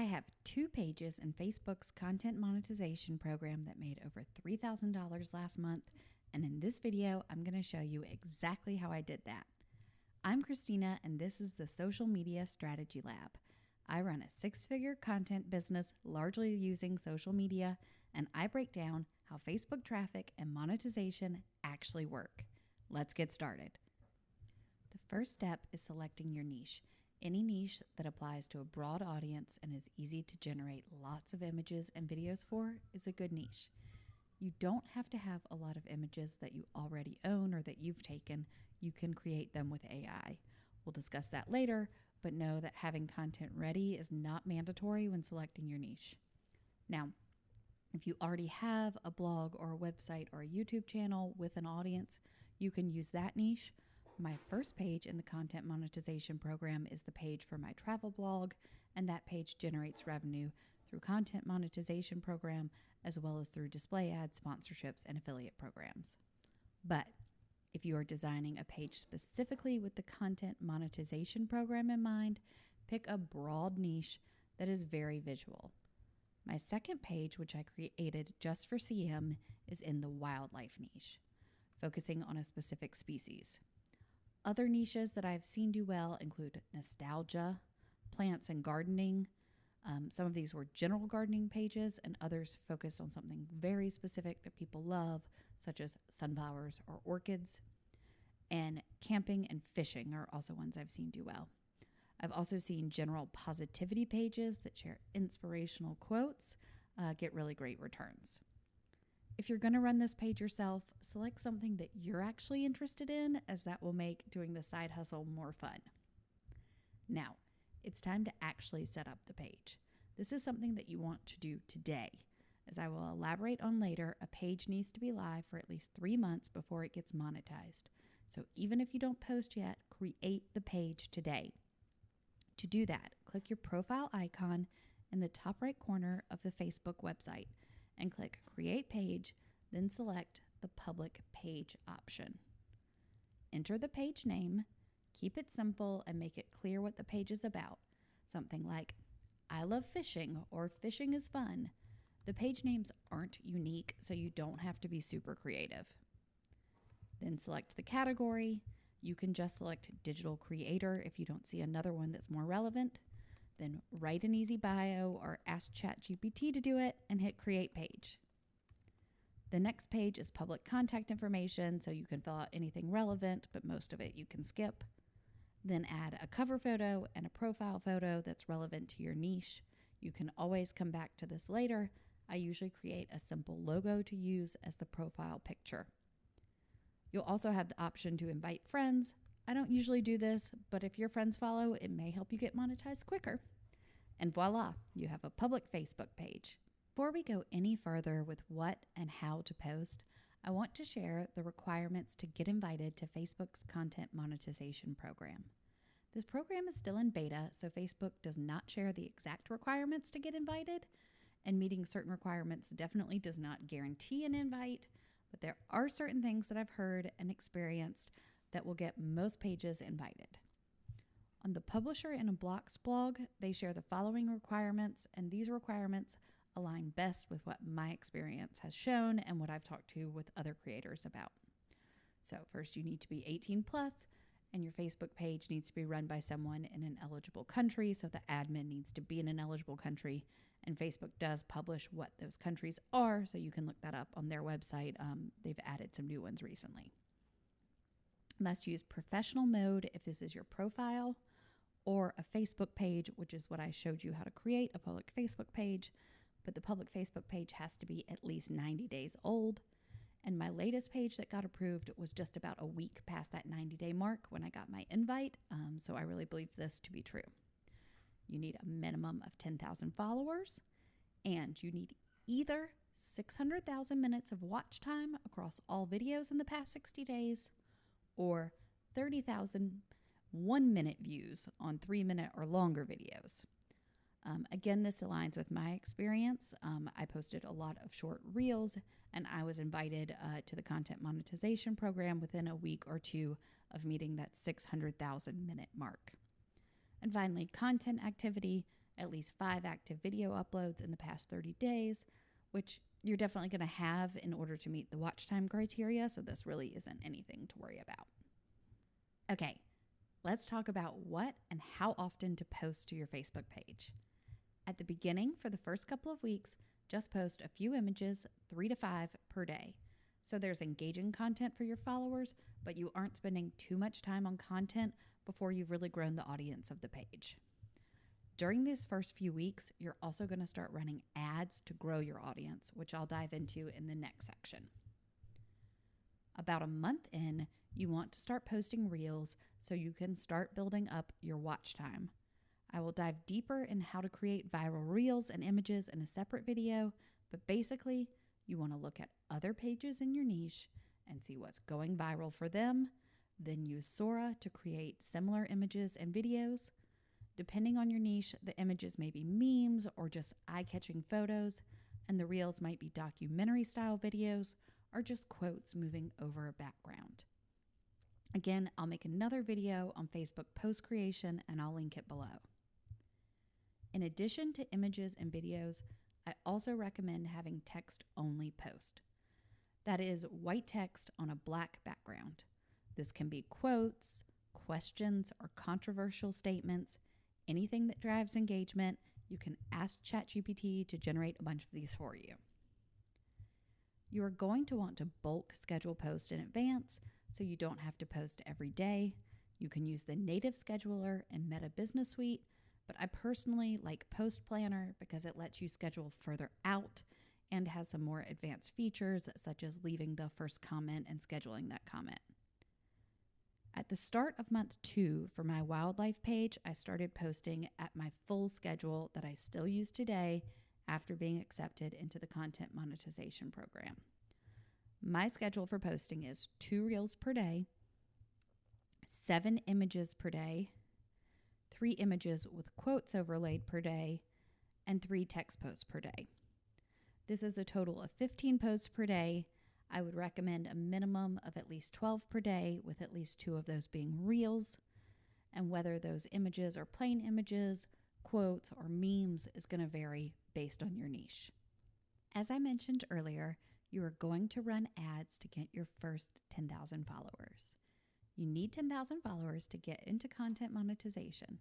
I have 2 pages in Facebook's content monetization program that made over $3,000 last month, and in this video, I'm going to show you exactly how I did that. I'm Christina, and this is the Social Media Strategy Lab. I run a 6-figure content business largely using social media, and I break down how Facebook traffic and monetization actually work. Let's get started. The first step is selecting your niche. Any niche that applies to a broad audience and is easy to generate lots of images and videos for is a good niche. You don't have to have a lot of images that you already own or that you've taken. You can create them with AI. We'll discuss that later, but know that having content ready is not mandatory when selecting your niche. Now, if you already have a blog or a website or a YouTube channel with an audience, you can use that niche. My first page in the content monetization program is the page for my travel blog, and that page generates revenue through content monetization program as well as through display ads, sponsorships, and affiliate programs. But if you are designing a page specifically with the content monetization program in mind, pick a broad niche that is very visual. My second page, which I created just for CM, is in the wildlife niche, focusing on a specific species. Other niches that I've seen do well include nostalgia, plants and gardening. Some of these were general gardening pages, and others focused on something very specific that people love, such as sunflowers or orchids. And camping and fishing are also ones I've seen do well. I've also seen general positivity pages that share inspirational quotes get really great returns. If you're going to run this page yourself, select something that you're actually interested in, as that will make doing the side hustle more fun. Now, it's time to actually set up the page. This is something that you want to do today. As I will elaborate on later, a page needs to be live for at least 3 months before it gets monetized. So even if you don't post yet, create the page today. To do that, click your profile icon in the top right corner of the Facebook website and click Create Page, then select the Public Page option. Enter the page name, keep it simple, and make it clear what the page is about. Something like, I love fishing, or fishing is fun. The page names aren't unique, so you don't have to be super creative. Then select the category. You can just select digital creator if you don't see another one that's more relevant. Then write an easy bio or ask ChatGPT to do it and hit Create Page. The next page is public contact information, so you can fill out anything relevant, but most of it you can skip. Then add a cover photo and a profile photo that's relevant to your niche. You can always come back to this later. I usually create a simple logo to use as the profile picture. You'll also have the option to invite friends. I don't usually do this, but if your friends follow, it may help you get monetized quicker. And voila, you have a public Facebook page. Before we go any further with what and how to post, I want to share the requirements to get invited to Facebook's content monetization program. This program is still in beta, so Facebook does not share the exact requirements to get invited, and meeting certain requirements definitely does not guarantee an invite, but there are certain things that I've heard and experienced that will get most pages invited. On the Publisher and a Blocks blog, they share the following requirements, and these requirements align best with what my experience has shown and what I've talked to with other creators about. So first, you need to be 18 plus, and your Facebook page needs to be run by someone in an eligible country, so the admin needs to be in an eligible country, and Facebook does publish what those countries are, so you can look that up on their website. They've added some new ones recently. Must use professional mode if this is your profile, or a Facebook page, which is what I showed you how to create, a public Facebook page, but the public Facebook page has to be at least 90 days old. And my latest page that got approved was just about a week past that 90-day mark when I got my invite, so I really believe this to be true. You need a minimum of 10,000 followers, and you need either 600,000 minutes of watch time across all videos in the past 60 days, or 30,000 1-minute views on 3-minute or longer videos. Again, this aligns with my experience. I posted a lot of short reels, and I was invited to the content monetization program within a week or two of meeting that 600,000 minute mark. And finally, content activity. at least 5 active video uploads in the past 30 days, which you're definitely going to have in order to meet the watch time criteria, so this really isn't anything to worry about. Okay, let's talk about what and how often to post to your Facebook page. At the beginning, for the first couple of weeks, just post a few images, 3 to 5 per day. So there's engaging content for your followers, but you aren't spending too much time on content before you've really grown the audience of the page. During these first few weeks, you're also going to start running ads to grow your audience, which I'll dive into in the next section. About a month in, you want to start posting reels so you can start building up your watch time. I will dive deeper in how to create viral reels and images in a separate video, but basically, you want to look at other pages in your niche and see what's going viral for them, then use SORA to create similar images and videos. Depending on your niche, the images may be memes or just eye-catching photos, and the reels might be documentary-style videos or just quotes moving over a background. Again, I'll make another video on Facebook post creation and I'll link it below. In addition to images and videos, I also recommend having text-only post. That is white text on a black background. This can be quotes, questions, or controversial statements, anything that drives engagement. You can ask ChatGPT to generate a bunch of these for you. You are going to want to bulk schedule posts in advance so you don't have to post every day. You can use the native scheduler in Meta Business Suite, but I personally like Post Planner because it lets you schedule further out and has some more advanced features such as leaving the first comment and scheduling that comment. At the start of month 2 for my wildlife page, I started posting at my full schedule that I still use today after being accepted into the content monetization program. My schedule for posting is 2 reels per day, 7 images per day, 3 images with quotes overlaid per day, and 3 text posts per day. This is a total of 15 posts per day. I would recommend a minimum of at least 12 per day, with at least 2 of those being reels. And whether those images are plain images, quotes, or memes is going to vary based on your niche. As I mentioned earlier, you are going to run ads to get your first 10,000 followers. You need 10,000 followers to get into content monetization.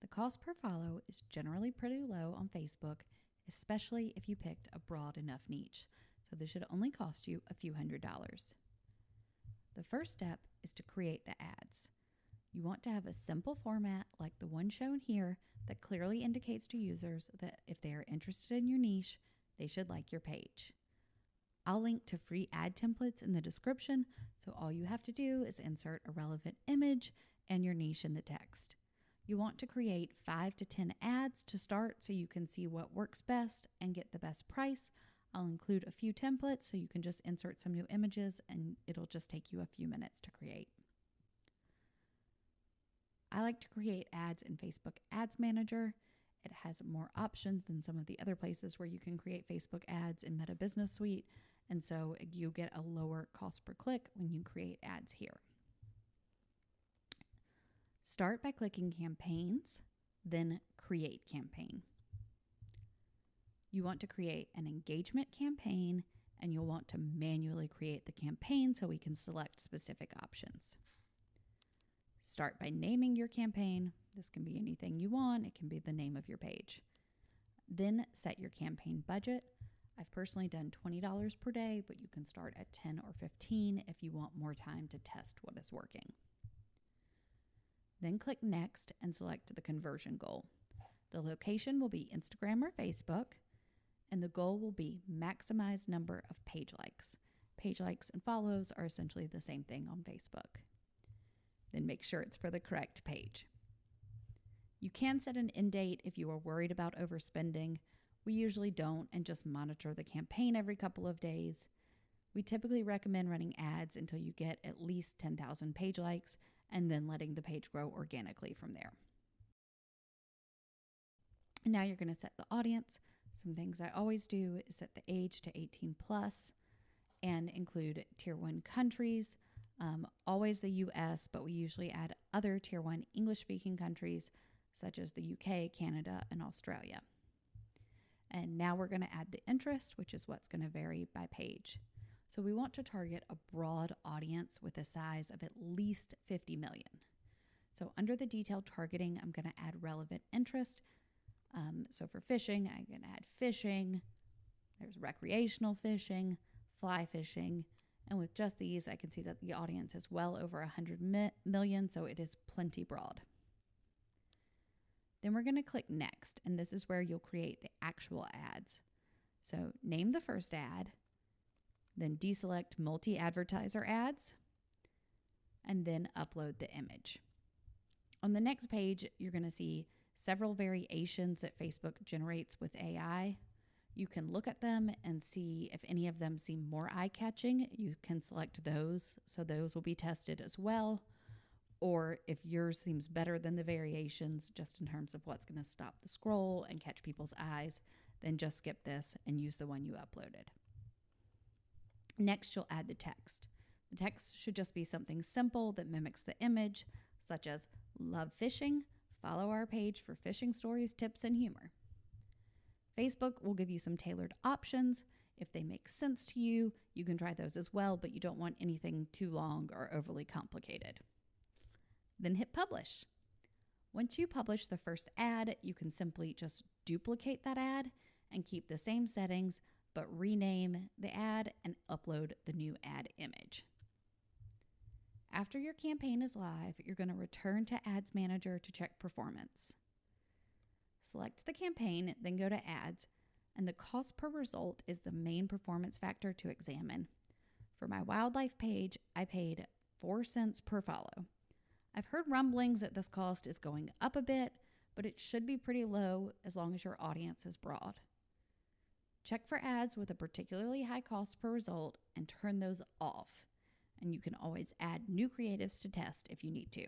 The cost per follow is generally pretty low on Facebook, especially if you picked a broad enough niche. So this should only cost you a few $100s. The first step is to create the ads. You want to have a simple format like the one shown here that clearly indicates to users that if they are interested in your niche, they should like your page. I'll link to free ad templates in the description, so all you have to do is insert a relevant image and your niche in the text. You want to create 5 to 10 ads to start so you can see what works best and get the best price. I'll include a few templates so you can just insert some new images and it'll just take you a few minutes to create. I like to create ads in Facebook Ads Manager. It has more options than some of the other places where you can create Facebook ads in Meta Business Suite, and so you get a lower cost per click when you create ads here. Start by clicking Campaigns, then Create Campaign. You want to create an engagement campaign, and you'll want to manually create the campaign so we can select specific options. Start by naming your campaign. This can be anything you want. It can be the name of your page. Then set your campaign budget. I've personally done $20 per day, but you can start at $10 or $15 if you want more time to test what is working. Then click Next and select the conversion goal. The location will be Instagram or Facebook, and the goal will be maximize number of page likes. Page likes and follows are essentially the same thing on Facebook. Then make sure it's for the correct page. You can set an end date if you are worried about overspending. We usually don't and just monitor the campaign every couple of days. We typically recommend running ads until you get at least 10,000 page likes and then letting the page grow organically from there. And now you're going to set the audience. Some things I always do is set the age to 18 plus and include tier 1 countries. Always the US, but we usually add other tier 1 English speaking countries such as the UK, Canada, and Australia. And now we're going to add the interest, which is what's going to vary by page. So we want to target a broad audience with a size of at least 50 million. So under the detailed targeting, I'm going to add relevant interest. So for fishing, I'm going to add fishing. There's recreational fishing, fly fishing. And with just these, I can see that the audience is well over 100 million, so it is plenty broad. Then we're going to click Next, and this is where you'll create the actual ads. So name the first ad, then deselect multi-advertiser ads, and then upload the image. On the next page, you're going to see several variations that Facebook generates with AI. You can look at them and see if any of them seem more eye-catching. You can select those, so those will be tested as well. Or if yours seems better than the variations, just in terms of what's going to stop the scroll and catch people's eyes, then just skip this and use the one you uploaded. Next, you'll add the text. The text should just be something simple that mimics the image, such as "Love fishing, follow our page for fishing stories, tips, and humor." Facebook will give you some tailored options. If they make sense to you, you can try those as well, but you don't want anything too long or overly complicated. Then hit publish. Once you publish the first ad, you can simply just duplicate that ad and keep the same settings, but rename the ad and upload the new ad image. After your campaign is live, you're going to return to Ads Manager to check performance. Select the campaign, then go to Ads, and the cost per result is the main performance factor to examine. For my wildlife page, I paid 4 cents per follow. I've heard rumblings that this cost is going up a bit, but it should be pretty low as long as your audience is broad. Check for ads with a particularly high cost per result and turn those off. And you can always add new creatives to test if you need to.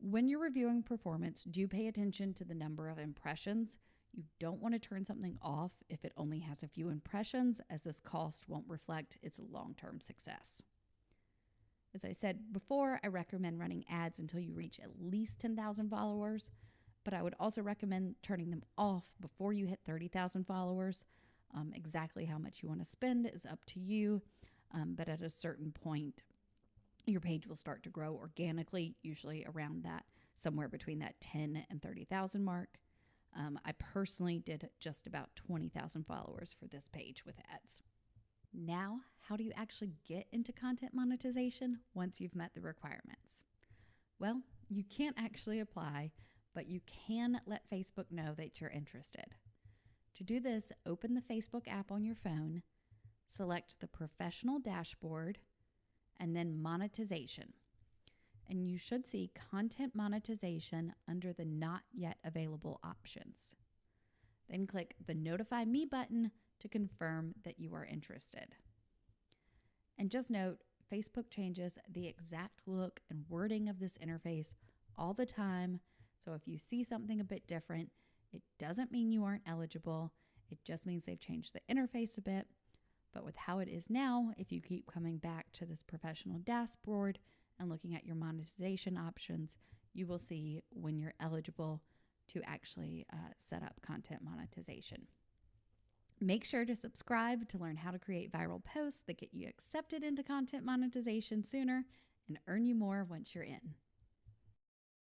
When you're reviewing performance, do pay attention to the number of impressions. You don't want to turn something off if it only has a few impressions, as this cost won't reflect its long-term success. As I said before, I recommend running ads until you reach at least 10,000 followers, but I would also recommend turning them off before you hit 30,000 followers. Exactly how much you want to spend is up to you, but at a certain point, your page will start to grow organically, usually around that, somewhere between that 10 and 30,000 mark. I personally did just about 20,000 followers for this page with ads. Now, how do you actually get into content monetization once you've met the requirements? Well, you can't actually apply, but you can let Facebook know that you're interested. To do this, open the Facebook app on your phone, select the Professional Dashboard, and then Monetization. And you should see Content Monetization under the Not Yet Available options. Then click the Notify Me button to confirm that you are interested. And just note, Facebook changes the exact look and wording of this interface all the time. So if you see something a bit different, it doesn't mean you aren't eligible. It just means they've changed the interface a bit. But with how it is now, if you keep coming back to this professional dashboard and looking at your monetization options, you will see when you're eligible to actually set up content monetization. Make sure to subscribe to learn how to create viral posts that get you accepted into content monetization sooner and earn you more once you're in.